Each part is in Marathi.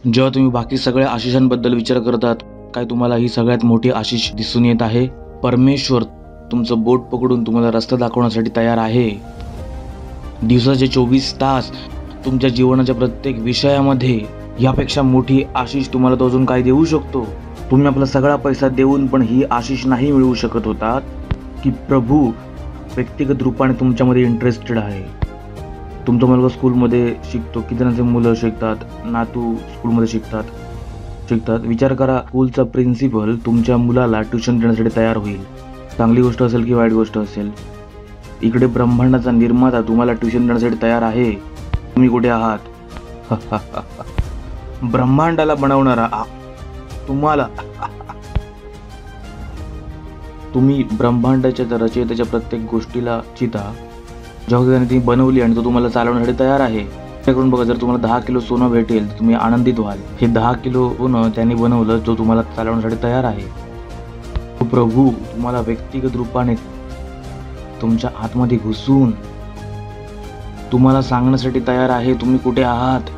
जेव्हा तुम्ही बाकी सगळ्या आशिषांबद्दल विचार करतात, काय तुम्हाला ही सगळ्यात मोठी आशिष दिसून येत आहे? परमेश्वर तुमचं बोट पकडून तुम्हाला रस्ता दाखवण्यासाठी तयार आहे. दिवसाचे 24 तास तुमच्या जीवनाच्या प्रत्येक विषयामध्ये यापेक्षा मोठी आशिष तुम्हाला तो अजून काय देऊ शकतो? तुम्ही आपला सगळा पैसा देऊन पण ही आशिष नाही मिळवू शकत होतात की प्रभू व्यक्तिगत रूपाने तुमच्यामध्ये इंटरेस्टेड आहे. तुमचा मुलगा स्कूलमध्ये शिकतो, किती जणांचे मुलं शिकतात, नातू स्कूलमध्ये शिकतात. विचार करा, स्कूलचा प्रिन्सिपल तुमच्या मुलाला ट्युशन देण्यासाठी तयार होईल. चांगली गोष्ट असेल की वाईट गोष्ट असेल. इकडे ब्रह्मांडाचा निर्माता तुम्हाला ट्युशन देण्यासाठी तयार आहे. तुम्ही कुठे आहात? ब्रह्मांडाला बनवणारा तुम्हाला तुम्ही ब्रह्मांडाच्या रचयितेच्या प्रत्येक गोष्टीला चिता जेव्हा त्याने ती बनवली आणि तो तुम्हाला चालवण्यासाठी तयार आहे. त्याकडून बघा, जर तुम्हाला 10 किलो सोनं भेटेल तर तुम्ही आनंदित व्हाल. हे 10 किलो सोनं त्याने बनवलं जो तुम्हाला चालवण्यासाठी तयार आहे. तो प्रभू तुम्हाला व्यक्तिगत रूपाने तुमच्या आतमध्ये घुसून तुम्हाला सांगण्यासाठी तयार आहे, तुम्ही कुठे आहात.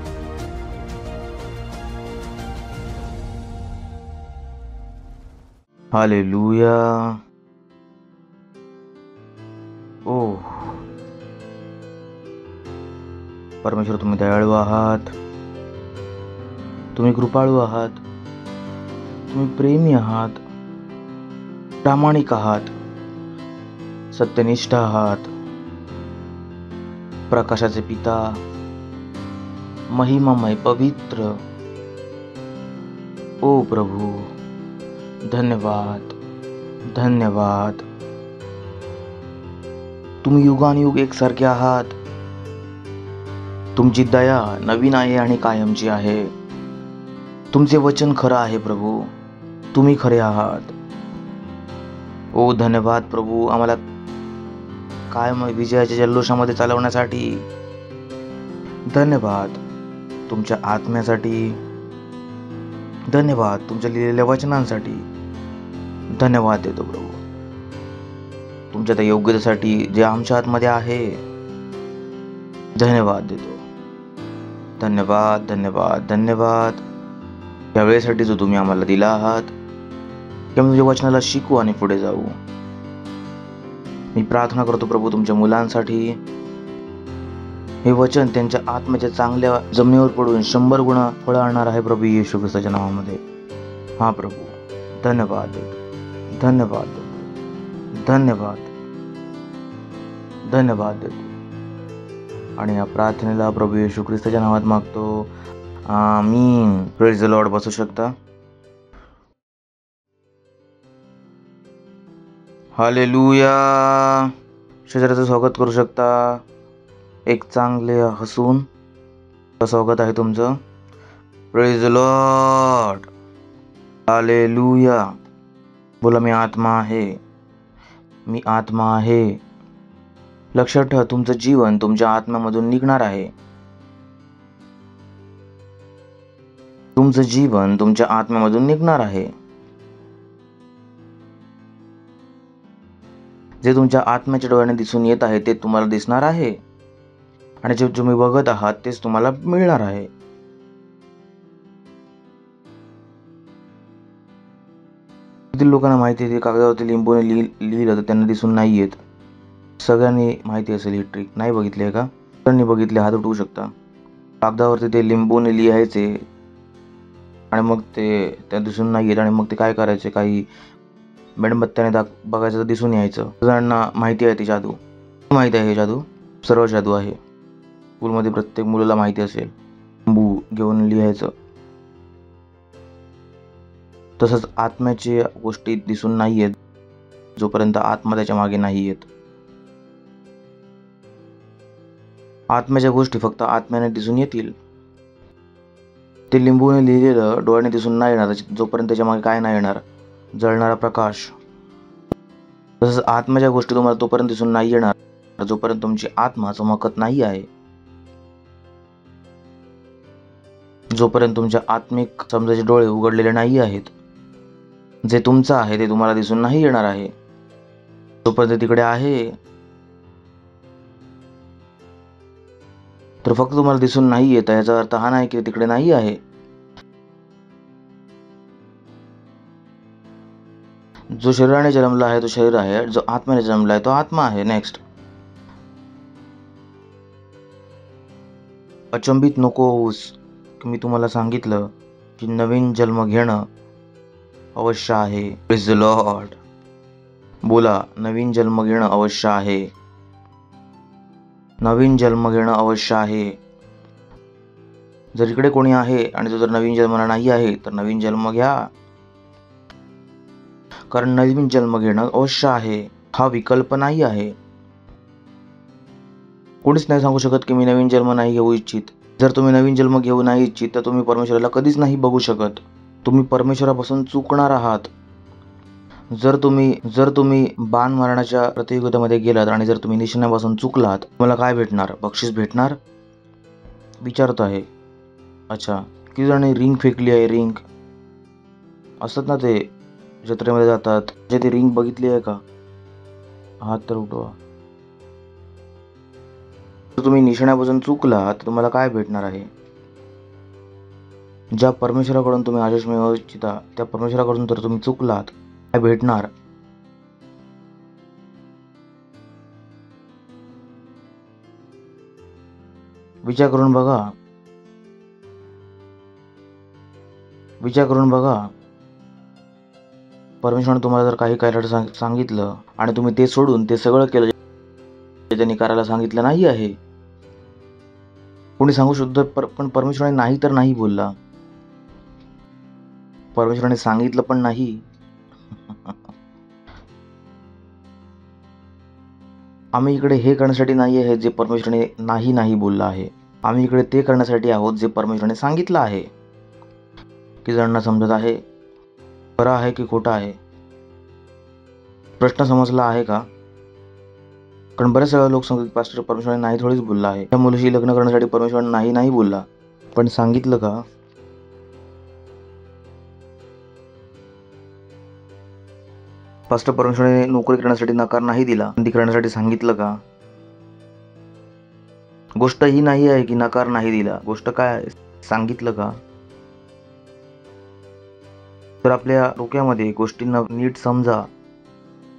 हालेलुया. ओ परमेश्वर, तुम्ही दयाळू आहात, तुम्ही कृपाळू आहात, तुम्ही प्रेमी आहात, प्रामाणिक आहात, सत्यनिष्ठ आहात, प्रकाशाचे पिता, महिमामय पवित्र. ओ प्रभू, धन्यवाद, धन्यवाद. तुम्ही युगानुयुग एकसारखे आहात. तुमची दया नवीन आहे आणि कायमची आहे. तुमचे वचन खरं आहे प्रभू, तुम्ही खरे आहात. ओ धन्यवाद प्रभू, आम्हाला कायम विजयाच्या जल्लोषामध्ये चालवण्यासाठी. धन्यवाद तुमच्या आत्म्यासाठी. धन्यवाद तुमच्या लिहिलेल्या वचनांसाठी. धन्यवाद देतो प्रभू तुमच्या त्या योग्यतेसाठी जे आमच्या आतमध्ये आहे. धन्यवाद देतो. धन्यवाद, धन्यवाद, धन्यवाद या वेळेसाठी जो तुम्ही आम्हाला दिला आहात, की आम्ही तुमच्या वचनाला शिकू आणि पुढे जाऊ. मी प्रार्थना करतो प्रभू तुमच्या मुलांसाठी. हे वचन त्यांच्या आत्म्याच्या चांगल्या जमिनीवर पडून 100 गुणा फळ आणणार आहे प्रभू येशू ख्रिस्ताच्या नावामध्ये. हा प्रभू, धन्यवाद देतो, धन्यवाद देतो, धन्यवाद, धन्यवाद देतो. आणि या प्रार्थनेला प्रभू येशू ख्रिस्ताच्या नावात मागतो. आमीन. Praise the Lord. बसू शकता. हालेलुया. शेजाऱ्याचं स्वागत करू शकता एक चांगले हसून. स्वागत आहे तुमचं. Praise the Lord. हालेलुया. बोला, मी आत्मा आहे, मी आत्मा आहे. लक्षात ठेवा, तुमचं जीवन तुमच्या आत्म्यामधून निघणार आहे. तुमचं जीवन तुमच्या आत्म्यामधून निघणार आहे. जे तुमच्या आत्म्याच्या डोळ्याने दिसून येत आहे ते तुम्हाला दिसणार आहे. आणि जे तुम्ही बघत आहात तेच तुम्हाला मिळणार आहे. किती लोकांना माहिती आहे, कागदावरती लिंबूने लिहिलं तर त्यांना दिसून नाही येत. सगळ्यांनी माहिती असेल ही ट्रिक. नाही बघितली आहे का? सगळ्यांनी बघितले, हात उठवू शकता. कागदावरती ते लिंबूने लिहायचे आणि मग ते त्या दिसून नाही येत आणि मग ते काय करायचे, काही मेणबत्त्याने बघायचं तर दिसून यायचं. सगळ्यांना माहिती आहे ती जादू. माहिती आहे हे जादू, सर्व जादू आहे. स्कूलमध्ये प्रत्येक मुलाला माहिती असेल, लिंबू घेऊन लिहायचं. तसंच आत्म्याच्या गोष्टी दिसून नाही येत जोपर्यंत आत्मा त्याच्या मागे नाही येत. आत्म्याच्या गोष्टी फक्त आत्म्याने दिसून येतील. ते लिंबूने लिहिलेलं डोळ्याने दिसून नाही येणार जोपर्यंत त्याच्या मागे काय नाही येणार, जळणारा प्रकाश. तसंच आत्म्याच्या गोष्टी तुम्हाला तोपर्यंत दिसून नाही येणार जोपर्यंत तुमची आत्मा चमकत नाही आहे. जोपर्यंत तुमच्या आत्मिक समजाचे डोळे उघडलेले नाही आहेत. जे तुमचं आहे ते तुम्हाला दिसून नाही येणार आहे. जोपर्यंत तिकडे आहे तर फक्त तुम्हाला दिसून नाही येत, याचा अर्थ हा नाही की तिकडे नाही आहे. जो शरीराने जन्मला आहे तो शरीर आहे, जो आत्म्याने जन्मला आहे तो आत्मा आहे. नेक्स्ट. अचंबित नको होऊस, मी तुम्हाला सांगितलं की नवीन जन्म घेणं अवश्य आहे. Praise the Lord. बोला, नवीन जन्म घेणं अवश्य आहे. नवीन जन्म घेणं अवश्य आहे. जर इकडे कोणी आहे आणि तो जर नवीन जन्माला नाही आहे तर नवीन जन्म घ्या, कारण नवीन जन्म घेणं अवश्य आहे. हा विकल्प नाही आहे. कोणीच नाही सांगू शकत की मी नवीन जन्म नाही घेऊ इच्छित. जर तुम्ही नवीन जन्म घेऊ नाही इच्छित तर तुम्ही परमेश्वराला कधीच नाही बघू शकत. तुम्ही परमेश्वरापासून चुकणार आहात. जर तुम्ही बाण मारण्याच्या प्रतियोगितेमध्ये गेलात आणि जर तुम्ही निशाण्यापासून चुकलात, तुम्हाला काय भेटणार? बक्षीस भेटणार? विचारत आहे. अच्छा, किती जणांनी रिंग फेकली आहे? रिंग असतात ना, ते जत्रेमध्ये जातात, जे ती रिंग बघितली आहे का? हात तर उठवा. जर तुम्ही निशाण्यापासून चुकलात तर तुम्हाला काय भेटणार आहे? ज्या परमेश्वराकडून तुम्ही आशीष मिळवू इच्छिता त्या परमेश्वराकडून जर तुम्ही चुकलात, काय भेटणार? विचार करून बघा. विचार करून बघा. परमेश्वराने तुम्हाला जर काही करायला सांगितलं आणि तुम्ही ते सोडून ते सगळं केलं जे त्यांनी करायला सांगितलं नाही आहे. कोणी सांगू शकतो पण परमेश्वराने नाही तर नाही बोलला. परमेश्वराने सांगितलं पण नाही. आम्ही इकडे हे करण्यासाठी नाही आहे जे परमेश्वराने नाही नाही बोलला आहे. आम्ही इकडे ते करण्यासाठी आहोत जे परमेश्वराने सांगितलं आहे. किती जणांना समजत आहे? खरं आहे की खोटं आहे? प्रश्न समजला आहे का? कारण बरेच वेळा लोक सांगतात पास्टर परमेश्वराने नाही थोडीच बोलला आहे. त्या मुलीशी लग्न करण्यासाठी परमेश्वराने नाही नाही बोलला, पण सांगितलं का? पास्टर परमेश्वराने नोकरी करण्यासाठी नकार नाही दिला, पण ती करण्यासाठी सांगितलं का? गोष्ट ही नाही आहे की नकार नाही दिला, गोष्ट काय आहे? सांगितलं का? तर आपल्या डोक्यामध्ये गोष्टींना नीट समजा.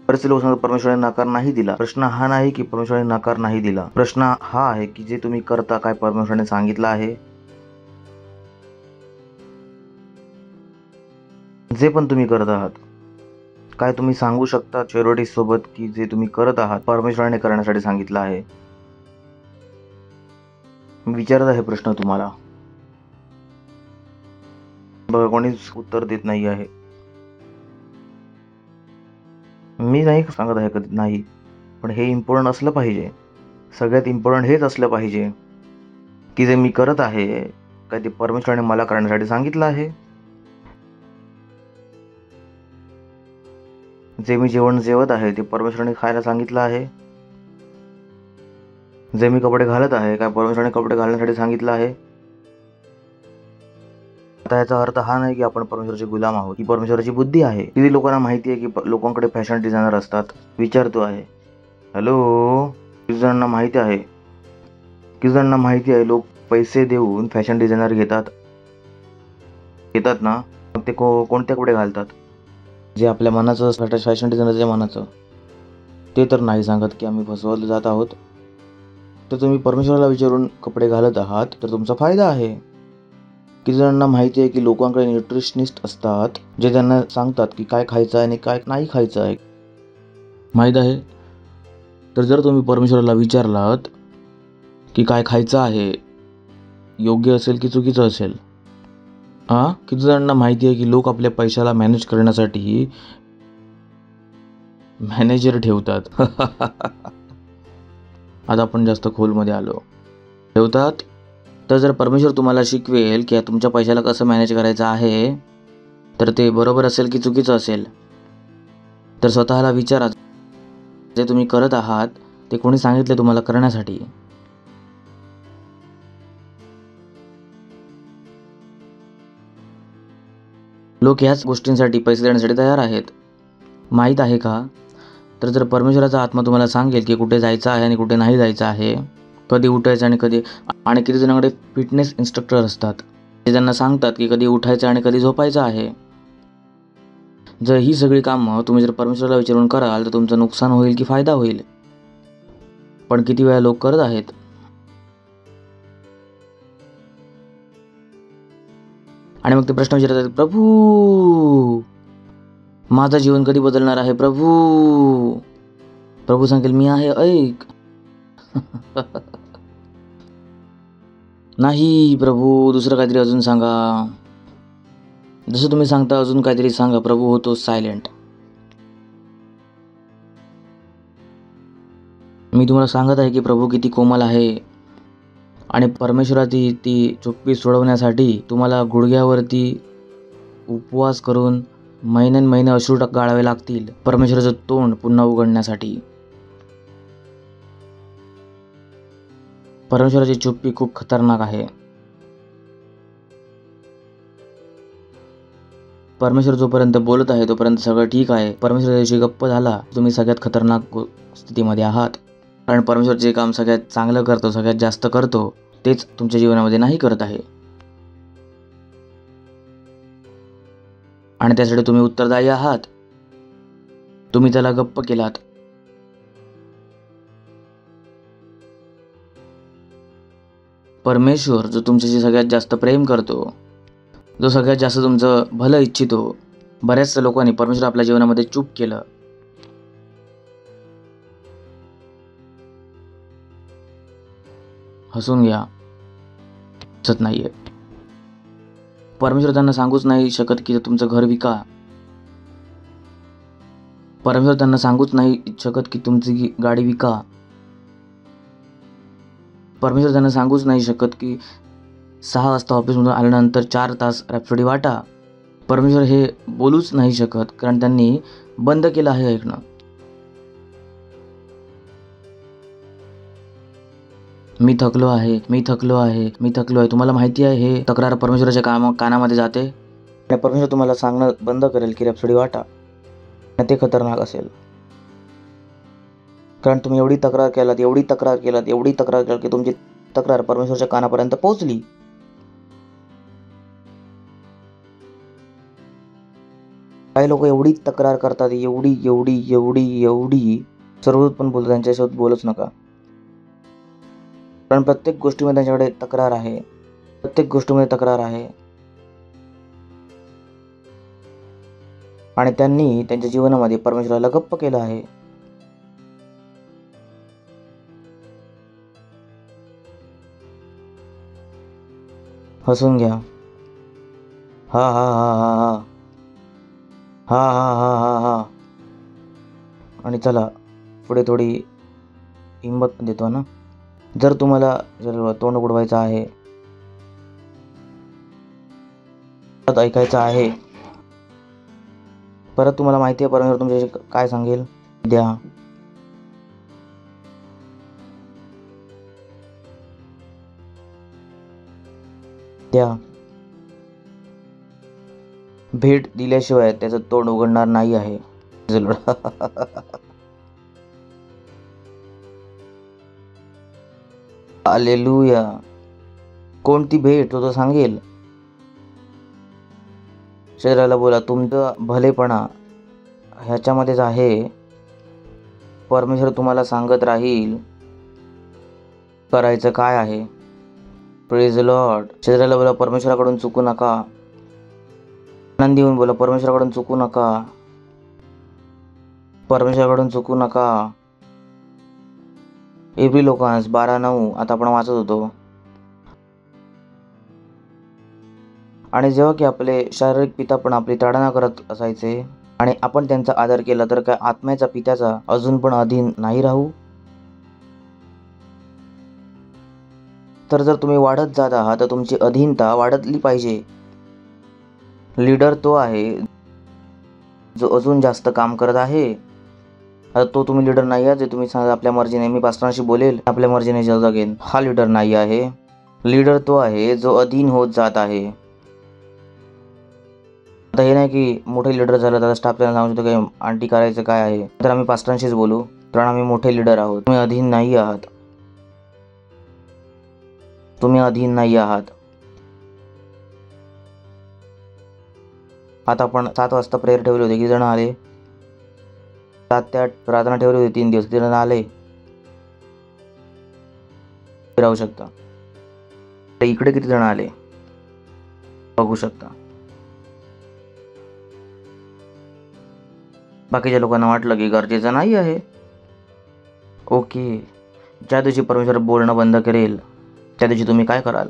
बरेचसे लोक सांगतात परमेश्वराने नकार नाही दिला. प्रश्न हा नाही की परमेश्वराने नकार नाही दिला. प्रश्न हा आहे की जे तुम्ही करता काय परमेश्वराने सांगितलं आहे? जे पण तुम्ही करत आहात, काय तुम्ही सांगू शकता चॅरिटी सोबत की जे तुम्ही करत आहात परमेश्वराने करण्यासाठी सांगितलं आहे? मी विचारत आहे प्रश्न तुम्हाला. बघा, कोणीच उत्तर देत नाही आहे. मी नाही सांगत आहे कधी नाही, पण हे इम्पॉर्टंट असलं पाहिजे. सगळ्यात इम्पॉर्टंट हेच असलं पाहिजे की जे मी करत आहे काय ते परमेश्वराने मला करण्यासाठी सांगितलं आहे. जे मी जेवण जेवत आहे ते परमेश्वराने खायला सांगितलं आहे. जे मी कपडे घालत आहे काय परमेश्वराने कपडे घालण्यासाठी सांगितलं आहे. आता याचा अर्थ हा नाही की आपण परमेश्वराचे गुलाम आहोत. ही परमेश्वराची बुद्धी आहे. किती लोकांना माहिती आहे की लोकांकडे फॅशन डिझायनर असतात? विचारतो आहे. हॅलो, किती जणांना माहिती आहे? किती जणांना माहिती आहे लोक पैसे देऊन फॅशन डिझायनर घेतात ना? मग ते कोणते कपडे घालतात? जे आपल्या मनाचं फॅशन डिझायनर जे मनाचं, ते तर नाही सांगत की आम्ही फसवले जात आहोत. तर तुम्ही परमेश्वराला विचारून कपडे घालत आहात तर तुमचा फायदा आहे. किती जणांना माहिती आहे की लोकांकडे न्यूट्रिशनिस्ट असतात जे त्यांना सांगतात की काय खायचं आहे आणि काय नाही खायचं आहे, माहीत आहे? तर जर तुम्ही परमेश्वराला विचारलात की काय खायचं आहे, योग्य असेल की चुकीचं असेल, किती जणांना माहिती आहे की लोक आपल्या पैशाला मॅनेज करण्यासाठी मॅनेजर ठेवतात. आता आपण जास्त खोलमध्ये आलो. ठेवतात. तर जर परमेश्वर तुम्हाला शिकवेल की तुमच्या पैशाला कसं मॅनेज करायचं आहे, तर ते बरोबर असेल की चुकीचं असेल? तर स्वतःला विचारा, जे तुम्ही करत आहात ते कोणी सांगितले तुम्हाला करण्यासाठी? लोक ह्याच गोष्टींसाठी पैसे देण्यासाठी तयार आहेत, माहीत आहे का? तर जर परमेश्वराचा आत्मा तुम्हाला सांगेल की कुठे जायचं आहे आणि कुठे नाही जायचं आहे, कधी उठायचं आणि किती जणांकडे फिटनेस इन्स्ट्रक्टर असतात जे त्यांना सांगतात की कधी उठायचं आणि कधी झोपायचं आहे. जर ही सगळी कामं तुम्ही जर परमेश्वराला विचारून कराल तर तुमचं नुकसान होईल की फायदा होईल. पण किती वेळा लोक करत आहेत. आणि मग ते प्रश्न विचारतात, प्रभू माझं जीवन कधी बदलणार आहे प्रभू. प्रभू सांगेल मी आहे ऐक. नाही प्रभू, दुसरं काहीतरी अजून सांगा. जसं तुम्ही सांगता अजून काहीतरी सांगा, प्रभू होतो सायलेंट. मी तुम्हाला सांगत आहे की प्रभू किती कोमल आहे. आणि परमेश्वराची ती चुप्पी सोडवण्यासाठी तुम्हाला गुडघ्यावरती उपवास करून महिने अश्रू गाळावे लागतील परमेश्वराचं तोंड पुन्हा उघडण्यासाठी. परमेश्वराची चुप्पी खूप खतरनाक आहे. परमेश्वर जोपर्यंत बोलत आहे तोपर्यंत सगळं ठीक आहे. परमेश्वर दिवशी गप्प झाला तुम्ही सगळ्यात खतरनाक स्थितीमध्ये आहात. कारण परमेश्वर जे काम सगळ्यात चांगलं करतो, सगळ्यात जास्त करतो, तेच तुमच्या जीवनामध्ये नाही करत आहे. आणि त्यासाठी तुम्ही उत्तरदायी आहात. तुम्ही त्याला गप्प केलात. परमेश्वर जो तुमच्याशी सगळ्यात जास्त प्रेम करतो, जो सगळ्यात जास्त तुमचं भलं इच्छितो, बऱ्याचशा लोकांनी परमेश्वर आपल्या जीवनामध्ये चूक केलं. हसून घ्या, हसत नाहीये. परमेश्वर त्यांना सांगूच नाही शकत की तुमचं घर विका. परमेश्वर त्यांना सांगूच नाही शकत की तुमची गाडी विका. परमेश्वर त्यांना सांगूच नाही शकत की 6 वाजता ऑफिसमधून आल्यानंतर 4 तास रॅपसोडी वाटा. परमेश्वर हे बोलूच नाही शकत कारण त्यांनी बंद केलं आहे ऐकणं. मी थकलो आहे, मी थकलो आहे, मी थकलो आहे. तुम्हाला माहिती आहे हे तक्रार परमेश्वराच्या कानामध्ये जाते आणि परमेश्वर तुम्हाला सांगणं बंद करेल की रॅपसोडी वाटा. ते खतरनाक असेल. कारण तुम्ही एवढी तक्रार केलात की तुमची तक्रार परमेश्वराच्या कानापर्यंत पोहोचली. काही लोक एवढी तक्रार करतात, एवढी सर्व पण बोलतात, त्यांच्यासोबत बोलूच नका. कारण प्रत्येक गोष्टीमध्ये त्यांच्याकडे तक्रार आहे. प्रत्येक गोष्टीमध्ये तक्रार आहे. आणि त्यांनी त्यांच्या जीवनामध्ये परमेश्वराला गप्प केलं आहे. हसून घ्या. हा हा हा हा हा हा हा हा हा हा. आणि चला पुढे थोडी हिंमत देतो ना. जर तुम्हाला तोंड उघडवायचं आहे, ऐकायचं आहे, परत तुम्हाला माहिती आहे परमेश्वर तुमच्याशी काय सांगेल. द्या. भेट दिल्याशिवाय त्याचं तोंड उघडणार नाही आहे. हालेलुया. कोणती भेट तो सांगेल. शरीराला बोला तुमचं भलेपणा ह्याच्यामध्येच आहे. परमेश्वर तुम्हाला सांगत राहील करायचं काय आहे. Praise Lord. शरीराला बोला परमेश्वराकडून चुकू नका. आनंदी होऊन बोला परमेश्वराकडून चुकू नका. परमेश्वराकडून चुकू नका. एव्हरी लोकांस 12:9 आता आपण वाचत होतो. आणि जेव्हा की आपले शारीरिक पिता पण आपली ताडना करत असायचे आणि आपण त्यांचा आदर केला तर काय आत्म्याचा पित्याचा अजून पण अधीन नाही राहू. तर जर तुम्ही वाढत जात आहात तर तुमची अधीनता वाढतली पाहिजे. लीडर तो आहे जो अजून जास्त काम करत आहे. आता तो तुम्ही लीडर नाही आहे जे तुम्ही सांगा आपल्या मर्जीने मी पास्टरांशी बोलेल, आपल्या मर्जीने जगेन. हा लीडर नाही आहे. लीडर तो आहे जो अधीन होत जात आहे. आता हे नाही की मोठे लीडर झालं तर स्टाफ त्यांना सांगू शकतो की आंटी करायचं काय आहे, तर आम्ही पास्टरांशीच बोलू कारण आम्ही मोठे लीडर आहोत. तुम्ही अधीन नाही आहात. तुम्ही अधीन नाही आहात. आता आपण 7 वाजता प्रेयर ठेवले होते, किती जण आले? 7 ते 8 प्रार्थना ठेवली होती 3 दिवस, किती जण आले? राहू शकता. तर इकडे किती जण आले बघू शकता. बाकीच्या लोकांना वाटलं की गरजेचं नाही आहे. ओके. ज्या दिवशी परमेश्वर बोलणं बंद करेल त्या दिवशी तुम्ही काय कराल?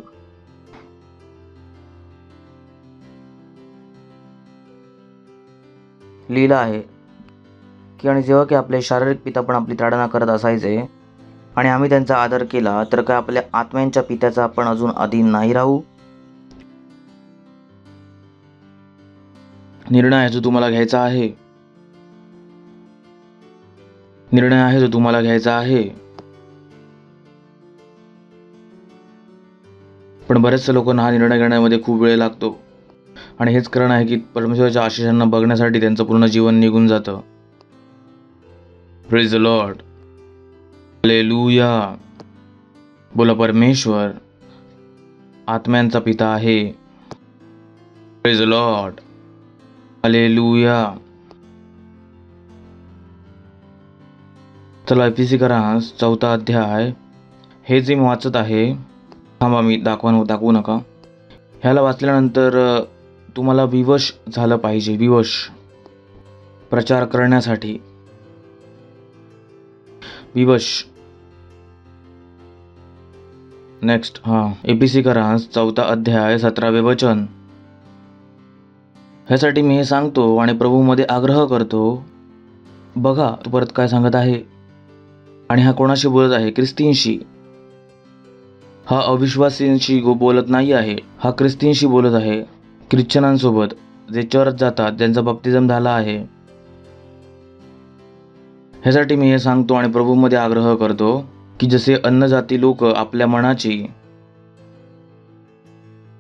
लिहिलं आहे की आणि जेव्हा की आपले शारीरिक पिता पण आपली ताडना करत असायचे आणि आम्ही त्यांचा आदर केला, तर काय आपल्या आत्म्यांच्या पित्याचा आपण अजून अधीन नाही राहू? निर्णय आहे जो तुम्हाला घ्यायचा आहे. निर्णय आहे जो तुम्हाला घ्यायचा आहे. पण बरेचसे लोकांना हा निर्णय घेण्यामध्ये खूप वेळ लागतो आणि हेच कारण आहे की परमेश्वराच्या आशिषांना बघण्यासाठी त्यांचं पूर्ण जीवन निघून जातं. Praise the Lord. हालेलुया. बोला, परमेश्वर आत्म्यांचा पिता आहे. Praise the Lord. हालेलुया. चला, एफिसीकरास 4 अध्याय हे जे मी वाचत आहे, थांबा मी दाखवू नका. ह्याला वाचल्यानंतर तुम्हाला विवश झालं पाहिजे. विवश प्रचार करण्यासाठी विवश. नेक्स्ट. एफिसीकरास 4 अध्याय 17 वचन. ह्यासाठी मी हे सांगतो आणि प्रभूमध्ये आग्रह करतो. बघा तू परत काय सांगत आहे. आणि हा कोणाशी बोलत आहे? ख्रिस्तींशी. हा अविश्वासींशी बोलत नाही आहे, हा ख्रिस्तींशी बोलत आहे. ख्रिश्चनांसोबत जे चर्च जातात, ज्यांचा बप्तिझम झाला आहे. ह्यासाठी मी हे सांगतो आणि प्रभूमध्ये आग्रह करतो की जसे अन्नजाती लोक आपल्या मनाची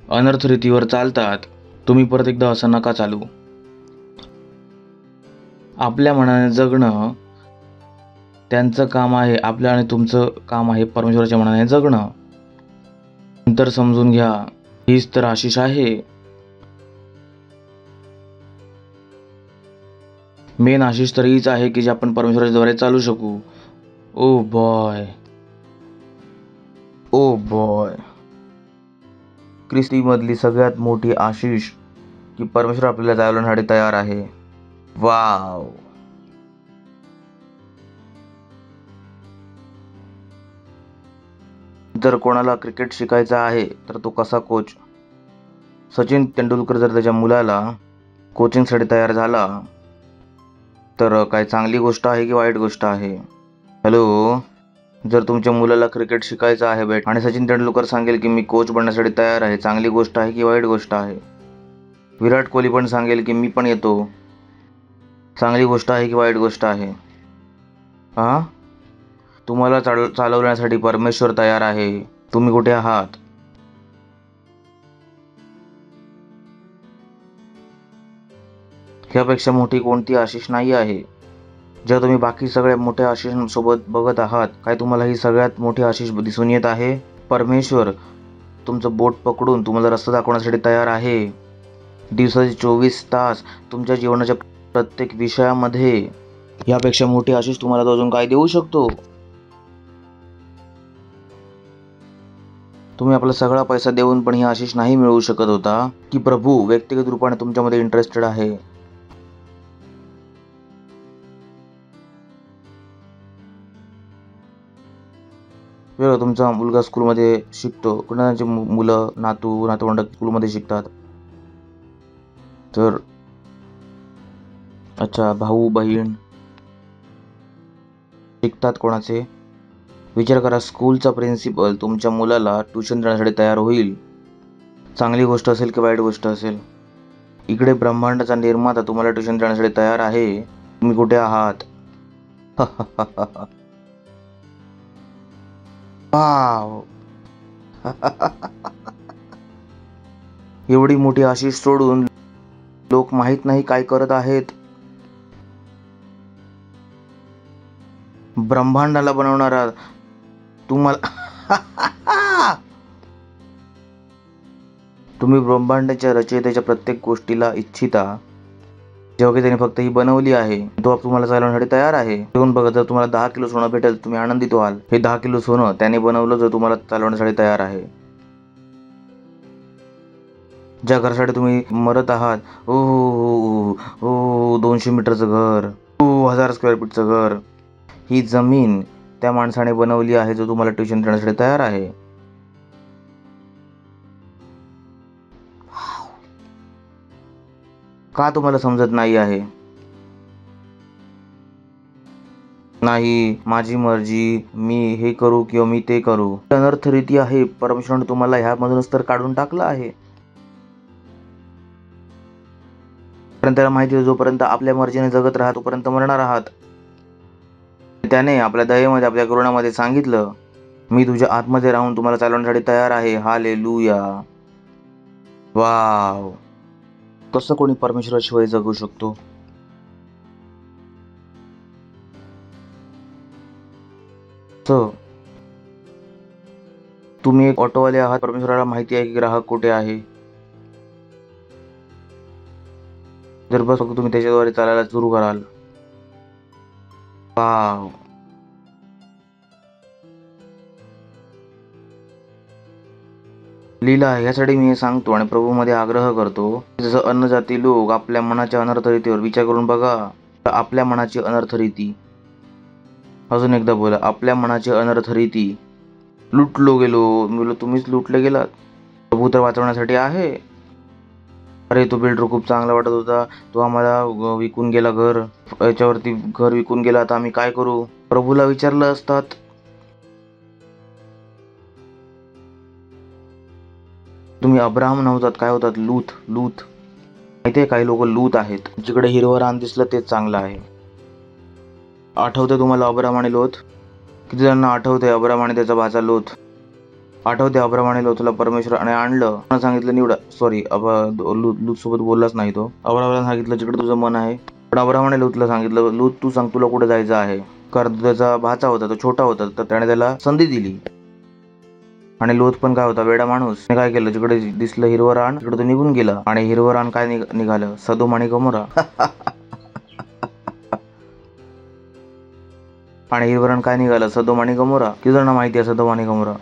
अनर्थ रीतीवर चालतात, तुम्ही परत एकदा असं नका चालू. आपल्या मनाने जगणं त्यांचं काम आहे, आपलं आणि तुमचं काम आहे परमेश्वराच्या मनाने जगणं. नंतर समजून घ्या, हीच तर आशिष आहे. मेन आशिष तर हीच आहे की जे आपण परमेश्वराच्या द्वारे चालू शकू. Oh boy, oh boy. ख्रिस्तीमधली सगळ्यात मोठी आशिष की परमेश्वर आपल्याला चालवण्यासाठी तयार आहे. वाव. जर कोणाला क्रिकेट शिकायचं आहे तर तो कसा कोच? सचिन तेंडुलकर जर त्याच्या मुलाला कोचिंगसाठी तयार झाला तर काय चांगली गोष्ट आहे की वाईट गोष्ट आहे? हॅलो. जर तुमच्या मुलाला क्रिकेट शिकायचं आहे आणि सचिन तेंडुलकर सांगेल की मी कोच बनण्यासाठी तयार आहे, चांगली गोष्ट आहे की वाईट गोष्ट आहे? विराट कोहली पण सांगेल की मी पण येतो, चांगली गोष्ट आहे की वाईट गोष्ट आहे? तुम्हाला चालवण्यासाठी परमेश्वर तयार आहे. तुम्ही कुठे आहात? ह्यापेक्षा मोठी कोणती आशिष नाही आहे. जेव्हा तुम्ही बाकी सगळ्या मोठ्या आशिषांसोबत बघत आहात, काय तुम्हाला ही सगळ्यात मोठी आशिष दिसून येत आहे? परमेश्वर तुमचं बोट पकडून तुम्हाला रस्ता दाखवण्यासाठी तयार आहे. दिवसाचे 24 तास तुमच्या जीवनाच्या प्रत्येक विषयामध्ये. यापेक्षा मोठी आशिष तुम्हाला तो अजून काय देऊ शकतो? तुम्ही आपला सगळा पैसा देऊन पण ही आशिष नाही मिळवू शकत होता की प्रभू व्यक्तिगत रूपाने तुमच्यामध्ये इंटरेस्टेड आहे? वेळ तुमचा मुलगा स्कूलमध्ये शिकतो, कुणाची मुलं नातवंड स्कूलमध्ये शिकतात, तर अच्छा भाऊ बहीण शिकतात कोणाचे? विचार करा, स्कूलचा प्रिन्सिपल तुमच्या मुलाला ट्युशन देण्यासाठी तयार होईल. चांगली गोष्ट असेल की वाईट गोष्ट असेल? इकडे ब्रह्मांडाचा निर्माता तुम्हाला ट्युशन देण्यासाठी तयार आहे. तुम्ही कुठे आहात? वाव. एवढी मोठी आशिष सोडून लोक माहित नाही काय करत आहेत. ब्रह्मांडाला बनवणारा तुम्हाला तुम्ही ब्रह्मांडाच्या रचयितेच्या प्रत्येक गोष्टीला इच्छिता जेव्हा की त्याने फक्त ही बनवली आहे, तो तुम्हाला चालवण्यासाठी तयार आहे. घेऊन बघा, जर तुम्हाला 10 किलो सोनं भेटेल तुम्ही आनंदित व्हाल. हे 10 किलो सोनं त्याने बनवलं, जो तुम्हाला चालवण्यासाठी तयार आहे. ज्या घरासाठी तुम्ही मरत आहात, ओ हो 200 मीटरचं घर, 1000 स्क्वेअर फीटचं घर, ही जमीन त्या माणसाने बनवली आहे, जो तुम्हाला ट्युशन देण्यासाठी तयार आहे. का तुम्हाला समजत नाही आहे? नाही, माझी मर्जी, मी हे करू किंवा मी ते करू. अनर्थ रीती आहे. परमेश्वराने तुम्हाला ह्यामधूनच तर काढून टाकलं आहे. कारण त्याला माहिती आहे, जोपर्यंत आपल्या मर्जीने जगत राहा तोपर्यंत मरणार आहात. त्याने आपल्या दयेमध्ये, आपल्या करुणामध्ये सांगितलं, मी तुझ्या आतमध्ये राहून तुम्हाला चालवण्यासाठी तयार आहे. हालेलुया. वाव. कसं कोणी परमेश्वराशिवाय जगू शकतो? तुम्ही एक ऑटोवाले आहात. परमेश्वराला माहिती आहे की ग्राहक कुठे आहे. जर बस फक्त तुम्ही त्याच्याद्वारे चालायला सुरू कराल. वाव. लिहिलं आहे. यासाठी मी हे सांगतो आणि प्रभूमध्ये आग्रह करतो, जसं अन्नजाती लोक आपल्या मनाच्या अनर्थ रीतीवर विचार करून बघा. आपल्या मनाची अनर्थ रीती. अजून एकदा बोला, आपल्या मनाची अनर्थ रीती. लुटलो गेलो. मी बोललो, तुम्हीच लुटले गेलात. प्रभू तर वाचवण्यासाठी आहे. अरे, तो बिल्डर खूप चांगला वाटत होता, तो आम्हाला विकून गेला घर, याच्यावरती घर विकून गेला, आता आम्ही काय करू? प्रभूला विचारलं असतात. तुम्ही अब्राहम नव्हतात, काय होतात? लूत. माहितीये, काही लोक लूत आहेत. जिकडे हिरवं रान दिसलं तेच चांगलं आहे. आठवतंय तुम्हाला अब्राहम आणि लोत? किती जणांना आठवतंय अब्राहम आणि त्याचा भाचा लोत? आठवते अब्राहम आणि लोतला परमेश्वराने आणलं, सांगितलं निवडा. सॉरी, लूत सोबत बोललाच नाही तो. अब्राहमला सांगितलं जिकडे तुझं मन आहे. पण अब्राहमाने लूतला सांगितलं, लूत तू सांग तुला कुठे जायचं आहे. कारण त्याचा भाचा होता, तो छोटा होता, तर त्याने त्याला संधी दिली. आणि लोत पण काय होता, वेडा माणूस. काय केलं, जिकडे दिसलं हिरवं रान तिकडे तो निघून गेला. आणि हिरवं रान काय निघालं? सदोम आणि गमोरा. आणि हिरवं रान काय निघालं? सदोम आणि गमोरा. किती जणांना माहिती आहे सदोम आणि गमोरा?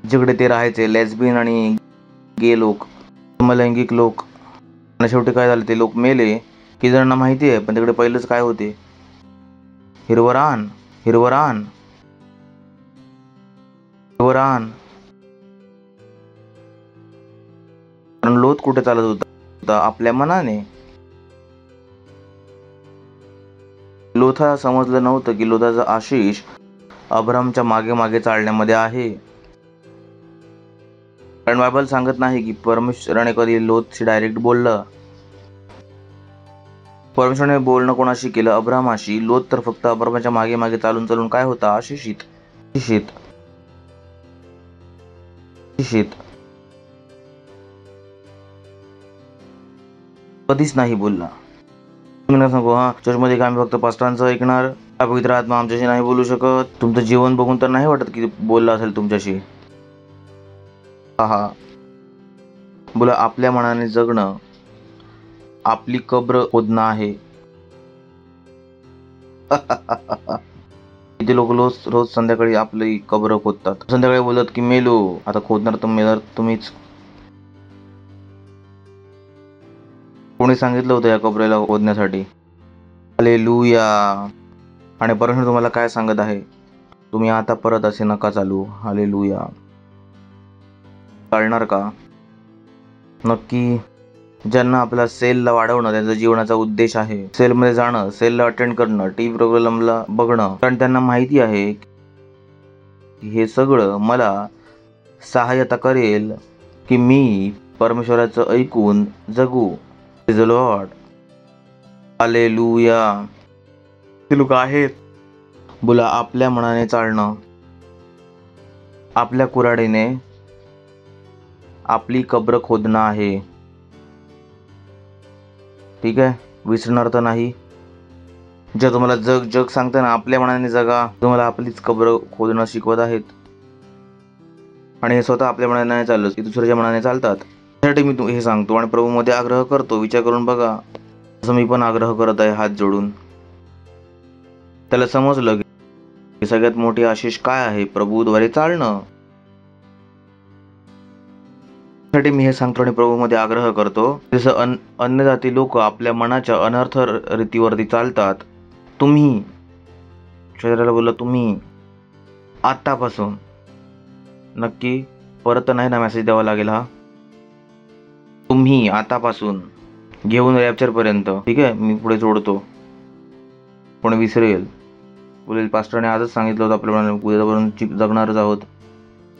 जिकडे ते राहायचे लेस्बियन आणि गे लोक, समलैंगिक लोक. आणि शेवटी काय झालं, ते लोक मेले. किती जणांना माहिती आहे? पण तिकडे पहिलंच काय होते? हिरवं रान. कारण लोत कुठे चालत होता? आपल्या मनाने. लोथाला समजलं नव्हतं की लोथाचा आशिष अब्रामच्या मागे मागे चालण्यामध्ये आहे. कारण बायबल सांगत नाही की परमेश्वराने कधी लोथशी डायरेक्ट बोललं. परमेश्वराने बोलणं कोणाशी केलं? अब्रामाशी. लोत तर फक्त अब्रामाच्या मागे मागे चालून चालून काय होता? आशिषित. कधीच नाही बोलला. तुम्ही सांगू, चर्चमध्ये आम्ही फक्त पास्टरांचं ऐकणार, पवित्र आत्मा आमच्याशी नाही बोलू शकत. तुमचं जीवन बघून तर नाही वाटत की बोलला असेल तुमच्याशी. हा, बोला, आपल्या मनाने जगणं आपली कब्र खोदणं आहे. किती लोक रोज संध्याकाळी आपली कब्र खोदतात. संध्याकाळी बोलत की मेलो, आता खोदणार तर मेला तुम्हीच. कोणी सांगितलं होतं या कबरेला खोदण्यासाठी? हालेलुया. आणि परमेश्वर तुम्हाला काय सांगत आहे? तुम्ही आता परत असे नका चालू. हालेलुया. चालणार का? नक्की. ज्यांना आपला सेलला वाढवणं त्यांचा जीवनाचा उद्देश आहे, सेलमध्ये जाणं, सेलला अटेंड करणं, टीव्ही प्रोग्रामला बघणं, कारण त्यांना माहिती आहे की हे सगळं मला सहाय्यता करेल की मी परमेश्वराचं ऐकून जगू. Praise the Lord. हालेलुया. ते लोक आहेत. बोला, आपल्या मनाने चालणं, आपल्या कुऱ्हाडीने आपली कब्र खोदणं आहे. ठीक आहे, विसरणार तर नाही. जे तुम्हाला जग सांगतं ना, आपल्या मनाने जगा, तुम्हाला आपलीच कब्र खोदणं शिकवत आहेत. आणि हे स्वतः आपल्या मनाने नाही चालत, की दुसऱ्याच्या मनाने चालतात. त्यासाठी मी हे सांगतो आणि प्रभूमध्ये आग्रह करतो, विचार करून बघा. असं मी पण आग्रह करत आहे हात जोडून. त्याला समजलं की सगळ्यात मोठी आशिष काय आहे, प्रभूद्वारे चालणं. साठी मी हे सांगतो आणि प्रभूमध्ये आग्रह करतो. जसं अन्य जाती लोक आपल्या मनाच्या अनर्थ रीतीवरती चालतात, तुम्ही शरीराला बोलला तुम्ही आतापासून नक्की परत नाही ना मेसेज द्यावा लागेल हा. तुम्ही आतापासून घेऊन रॅप्चर पर्यंत, ठीक आहे. मी पुढे जोडतो, पण विसरेल, बोलेल पास्टरने आजच सांगितलं होतं आपल्याला उद्यापर्यंत जगणारच आहोत.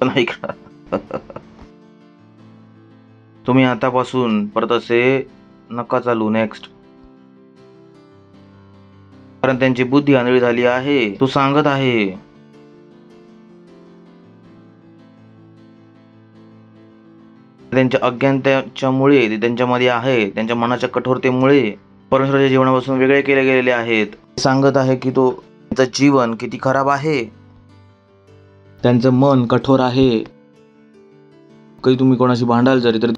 नाही का? तुम्ही आतापासून परत असे नका चालू. नेक्स्ट. कारण त्यांची बुद्धी आंधळी झाली आहे. तो सांगत आहे त्यांच्या अज्ञानतेच्यामुळे, ते त्यांच्यामध्ये आहे, त्यांच्या मनाच्या कठोरतेमुळे परमेश्वराच्या जीवनापासून वेगळे केले गेलेले आहेत. सांगत आहे की तो त्यांचं जीवन किती खराब आहे, त्यांचं मन कठोर आहे. काही तुम्ही कोणाशी भांडाल जरी तर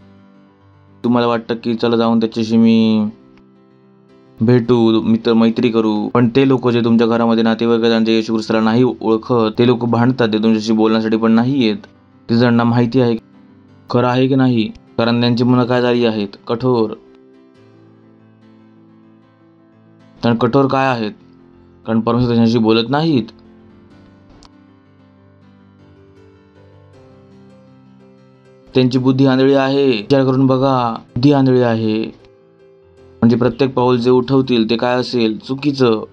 तुम्हाला वाटतं की चला जाऊन त्याच्याशी मी भेटू, मैत्री करू, पण ते लोक जे तुमच्या घरामध्ये नातेवाईक त्यांच्या येशू ख्रिस्ताला नाही ओळखत, ते लोक भांडतात, ते तुमच्याशी बोलण्यासाठी पण नाही येत. ते जणांना माहिती आहे खरं आहे की नाही, कारण त्यांची मनं काय झाली आहेत, कठोर. कारण कठोर काय आहेत, कारण परमेश्वर त्यांच्याशी बोलत नाहीत. त्यांची बुद्धी आंधळी आहे. विचार करून बघा, बुद्धी आंधळी आहे. म्हणजे प्रत्येक पाऊल जे उठवतील ते काय असेल, चुकीचं.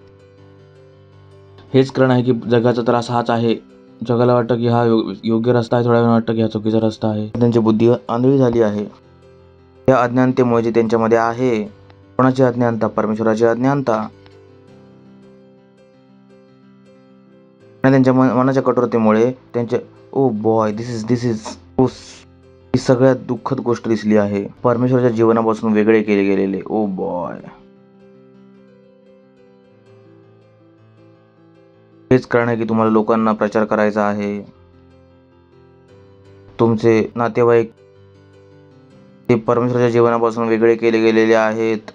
हेच कारण आहे की जगाचा त्रास हाच आहे. जगाला वाटतं की हा योग्य रस्ता आहे, थोड्या वेळाने वाटतं की हा चुकीचा रस्ता आहे. त्यांची बुद्धी आंधळी झाली आहे. या अज्ञानतेमुळे जे त्यांच्यामध्ये आहे, कोणाची अज्ञानता, परमेश्वराची अज्ञानता, आणि त्यांच्या मनाच्या कठोरतेमुळे त्यांचे oh boy this is he सगळ्यात दुःखद गोष्ट दिसली आहे. परमेश्वराच्या जीवनापासून वेगळे केले गेलेले. Oh boy. हेच कारण आहे की तुम्हाला लोकांना प्रचार करायचा आहे. तुमचे नातेवाईक ते परमेश्वराच्या जीवनापासून वेगळे केले गेलेले आहेत.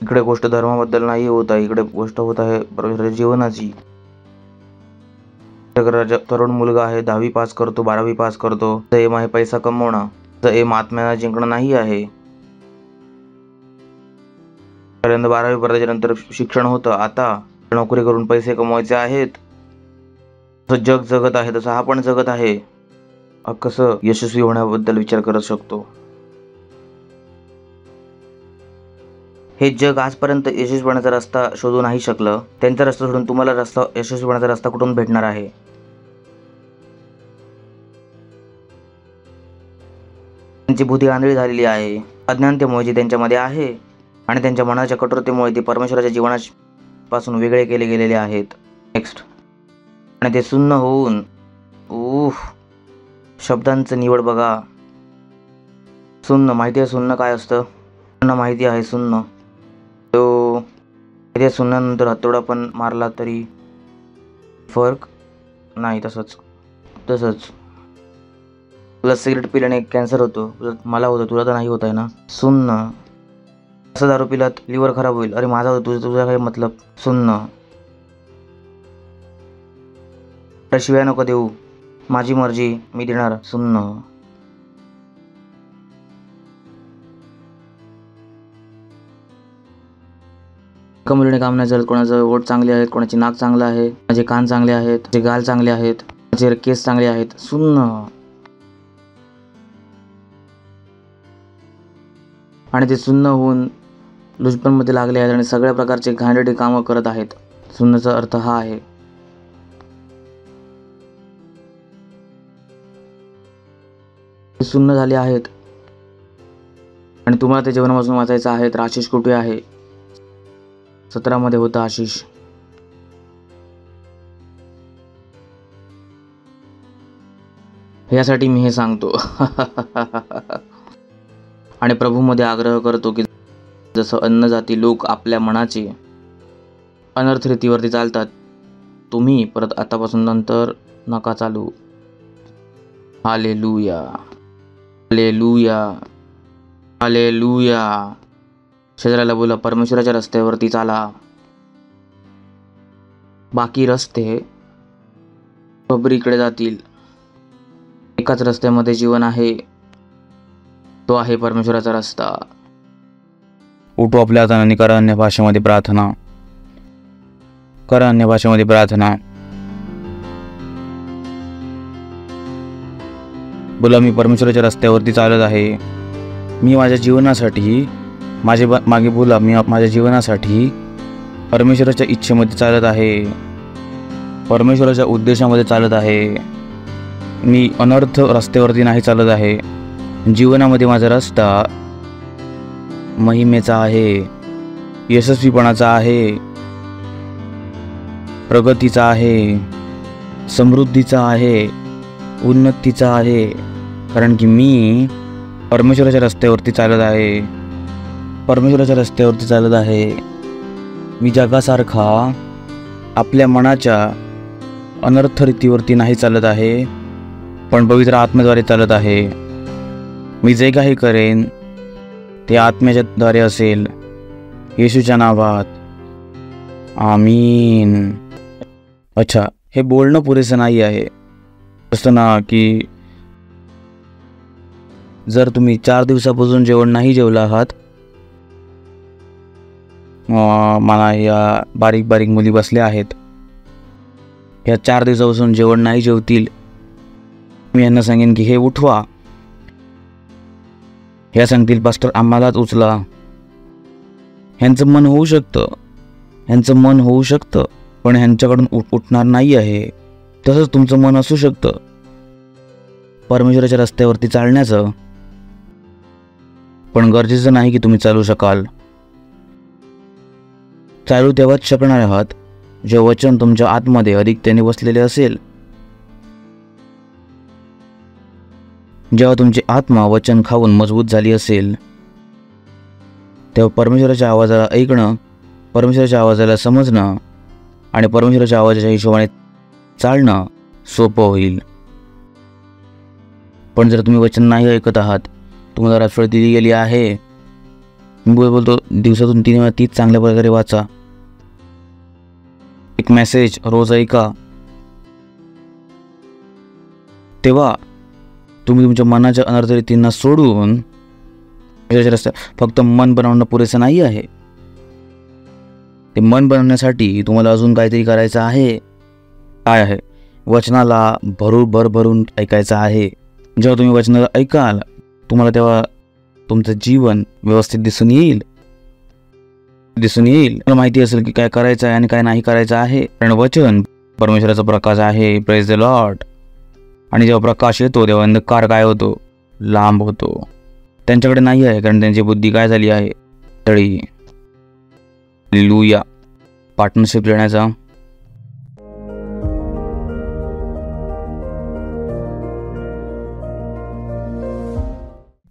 इकडे गोष्ट धर्माबद्दल नाही होत आहे, इकडे गोष्ट होत आहे परमेश्वराच्या जीवनाची. तरुण मुलगा आहे, 10वी पास करतो, 12वी पास करतो. एम आहे पैसा कमवणं, तर एम आत्म्याला जिंकणं नाही आहे. 12वी पर्यंत नंतर शिक्षण होतं, आता नोकरी करून पैसे कमवायचे आहेत. जसं जग जगत आहे तसं हा पण जगत आहे. कसं यशस्वी होण्याबद्दल विचार करत शकतो. हे जग आजपर्यंत यशस्वी होण्याचा रस्ता शोधू नाही शकलं. त्यांचा रस्ता सोडून तुम्हाला यशस्वी होण्याचा रस्ता कुठून भेटणार आहे? त्यांची बुद्धी आंधळी झालेली आहे. अज्ञानतेमुळे जी त्यांच्यामध्ये आहे आणि त्यांच्या मनाच्या कठोरतेमुळे ते परमेश्वराच्या जीवनापासून वेगळे केले गेलेले आहेत. नेक्स्ट. आणि ते सुन्न होऊन शब्दांचं निवड बघा. सुन्न माहिती आहे, सुन्न काय असतं? माहिती आहे सुन्न. तो माहिती सुन्नानंतर हातोडा पण मारला तरी फरक नाही. तसंच तुला सिगरेट पिल्याने कॅन्सर होतो, मला होतं, तुला तर नाही होत आहे ना. सुन्न. असं दारू पिलात लिव्हर खराब होईल, अरे माझा होतं, तुझा काय मतलब. सुन्न. शिवाय नको देऊ, माझी मर्जी, मी देणार. सुन्न. मुलीने काम नाही झालं. कोणाचं ओठ चांगले आहेत, कोणाची नाक चांगलं आहे, कोणाचे कान चांगले आहेत, कोणाचे गाल चांगले आहेत, कोणाचे केस चांगले आहेत. सुन्न. आणि ते सुन्न होऊन लुचपणमध्ये लागले आहेत आणि सगळ्या प्रकारचे घाणेरडे कामं करत आहेत. सुन्नचा अर्थ हा आहे. सुन्न झाले आहेत आणि तुम्हाला त्या जीवनापासून वाचायचं आहे. तर आशिष कुठे आहे? 17 मध्ये होता आशिष. यासाठी मी हे सांगतो. आणि प्रभूमध्ये आग्रह करतो की जसं अन्न जाती लोक आपल्या मनाचे अनर्थ रीतीवरती चालतात, तुम्ही परत आतापासून नंतर नका चालू. Hallelujah, hallelujah. हालेलुया. शेजाऱ्याला बोला, परमेश्वराच्या रस्त्यावरती चाला. बाकी रस्ते खबरीकडे जातील. एकाच रस्त्यामध्ये जीवन आहे, तो आहे परमेश्वराचा रस्ता. उठू आपल्या हाताने, करा अन्य भाषेमध्ये प्रार्थना. करा अन्य भाषेमध्ये प्रार्थना. बोला, मी परमेश्वराच्या रस्त्यावरती चालत आहे. मी माझ्या जीवनासाठी मागे बोला, मी माझ्या जीवनासाठी परमेश्वराच्या इच्छेमध्ये चालत आहे, परमेश्वराच्या उद्देशामध्ये चालत आहे. मी अनर्थ रस्त्यावरती नाही चालत आहे. जीवनामध्ये माझा रस्ता महिमेचा आहे, यशस्वीपणाचा आहे, प्रगतीचा आहे, समृद्धीचा आहे, उन्नतीचा आहे. कारण की मी परमेश्वराच्या रस्त्यावरती चालत आहे. परमेश्वराच्या रस्त्यावरती चालत आहे. मी जगासारखा आपल्या मनाच्या अनर्थ रीतीवरती नाही चालत आहे, पण पवित्र आत्म्याद्वारे चालत आहे. मी जे काही करेन ते आत्म्याच्या द्वारे असेल. येशूच्या नावात, आमीन. अच्छा, हे बोलणं पुरेसं नाही आहे. असतं ना की जर तुम्ही 4 दिवसापासून जेवण नाही जेवला आहात, मला या बारीक बारीक मुली बसल्या आहेत, या 4 दिवसापासून जेवण नाही जेवतील, मी यांना सांगेन की हे उठवा. ह्या सांगतील, पास्टर आम्हालाच उचला. ह्यांचं मन होऊ शकतं, पण ह्यांच्याकडून उठणार नाही आहे. तसंच तुमचं मन असू शकतं परमेश्वराच्या रस्त्यावरती चालण्याचं, पण गरजेचं नाही की तुम्ही चालू शकाल. चालू तेव्हाच शकणार आहात जे वचन तुमच्या आतमध्ये अधिकतेने बसलेले असेल. जेव्हा तुमची आत्मा वचन खाऊन मजबूत झाली असेल, तेव्हा परमेश्वराच्या आवाजाला ऐकणं, परमेश्वराच्या आवाजाला समजणं आणि परमेश्वराच्या आवाजाच्या हिशोबाने चालणं सोपं होईल. पण जर तुम्ही वचन नाही ऐकत आहात, तुम्हाला रातफळ दिली गेली आहे, मी बोलतो दिवसातून 3 वेळा तीच चांगल्या प्रकारे वाचा. एक मेसेज रोज ऐका. तेव्हा तुम्ही तुमच्या मनाच्या अनर्थ रीतींना सोडून फक्त मन बनवणं पुरेसं नाही आहे. ते मन बनवण्यासाठी तुम्हाला अजून काहीतरी करायचं आहे. काय आहे? वचनाला भरून ऐकायचं आहे. जेव्हा तुम्ही वचनाला ऐकाल, तुम्हाला तेव्हा तुमचं जीवन व्यवस्थित दिसून येईल. तुम्हाला माहिती असेल की काय करायचं आहे आणि काय नाही करायचं आहे. कारण वचन परमेश्वराचा प्रकाश आहे. Praise the Lord. आणि जेव्हा प्रकाश येतो तेव्हा अंधकार काय होतो? लांब होतो. त्यांच्याकडे नाही आहे, कारण त्यांची बुद्धी काय झाली आहे? तळी. हालेलुया. पार्टनरशिप देण्याचा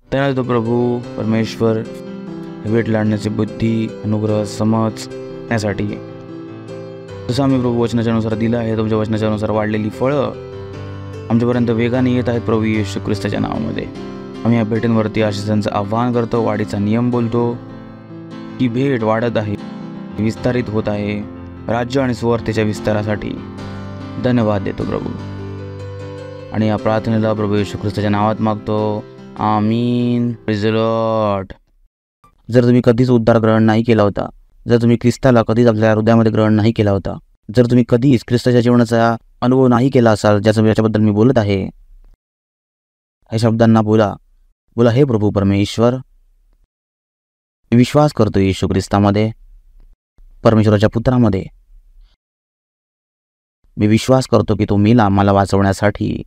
त्याला तो प्रभू परमेश्वर भेट लाडण्याची बुद्धी, अनुग्रह, समज यासाठी जसं आम्ही प्रभू वचनाच्या अनुसार दिलं आहे, तुमच्या वचनाच्या अनुसार वाढलेली फळं आमच्यापर्यंत वेगाने येत आहेत. प्रभू येशू ख्रिस्ताच्या नावामध्ये आम्ही या भेटींवरती आशिषांचं आव्हान करतो. वाढीचा नियम बोलतो की भेट वाढत आहे, विस्तारित होत आहे. राज्य आणि सुवार्तेच्या विस्तारासाठी धन्यवाद देतो प्रभू. आणि या प्रार्थनेला प्रभू येशू ख्रिस्ताच्या नावात मागतो. आमीन. Praise the Lord. जर तुम्ही कधीच उद्धार ग्रहण नाही केला होता, जर तुम्ही ख्रिस्ताला कधीच आपल्या हृदयामध्ये ग्रहण नाही केला होता, जर तुम्ही कधीच ख्रिस्ताच्या जीवनाचा अनुभव नाही केला असाल, ज्याच्याबद्दल मी बोलत आहे, या शब्दांना बोला. हे प्रभू परमेश्वर, मी विश्वास करतो येशू ख्रिस्तामध्ये, परमेश्वराच्या पुत्रामध्ये. मी विश्वास करतो की तो मेला मला वाचवण्यासाठी.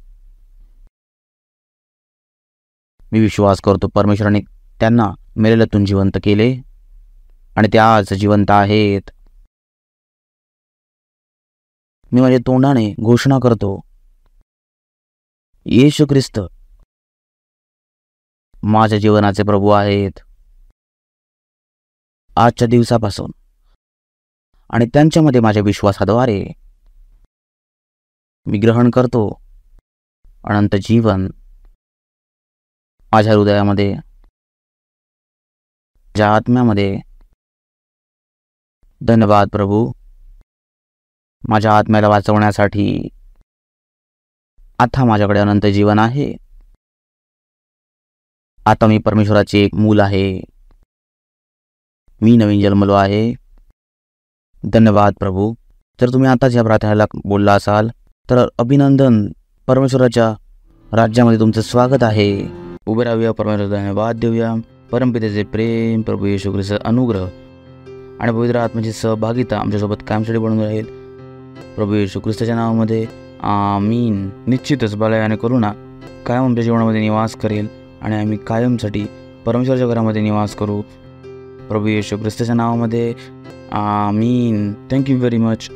मी विश्वास करतो परमेश्वराने त्यांना मेलेल्यातून जिवंत केले आणि ते आज जिवंत आहेत. मी माझ्या तोंडाने घोषणा करतो, येशू ख्रिस्त माझ्या जीवनाचे प्रभू आहेत आजच्या दिवसापासून. आणि त्यांच्यामध्ये माझ्या विश्वासाद्वारे मी ग्रहण करतो अनंत जीवन माझ्या हृदयामध्ये माझ्या आत्म्यामध्ये. धन्यवाद प्रभू. माझ्या आत्म्याला वाचवण्यासाठी आता माझ्याकडे अनंत जीवन आहे. आता मी परमेश्वराचे एक मूल आहे. मी नवीन जन्मलो आहे. धन्यवाद प्रभू. जर तुम्ही आताच या प्रार्थनेला बोलला असाल तर अभिनंदन. परमेश्वराच्या राज्यामध्ये तुमचं स्वागत आहे. उभे राहूया, परमेश्वराला धन्यवाद देऊया. परमपितेचे प्रेम, प्रभू येशू ख्रिस्त अनुग्रह आणि पवित्र आत्म्याची सहभागिता आमच्यासोबत कायमसाठी बनून राहील. प्रभू येशू ख्रिस्ताच्या नावामध्ये आमीन. निश्चितच बलाय आणि करुणा कायम आमच्या जीवनामध्ये निवास करेल आणि आम्ही कायमसाठी परमेश्वराच्या घरामध्ये निवास करू. प्रभू येशू ख्रिस्ताच्या नावामध्ये आमीन. Thank you very much.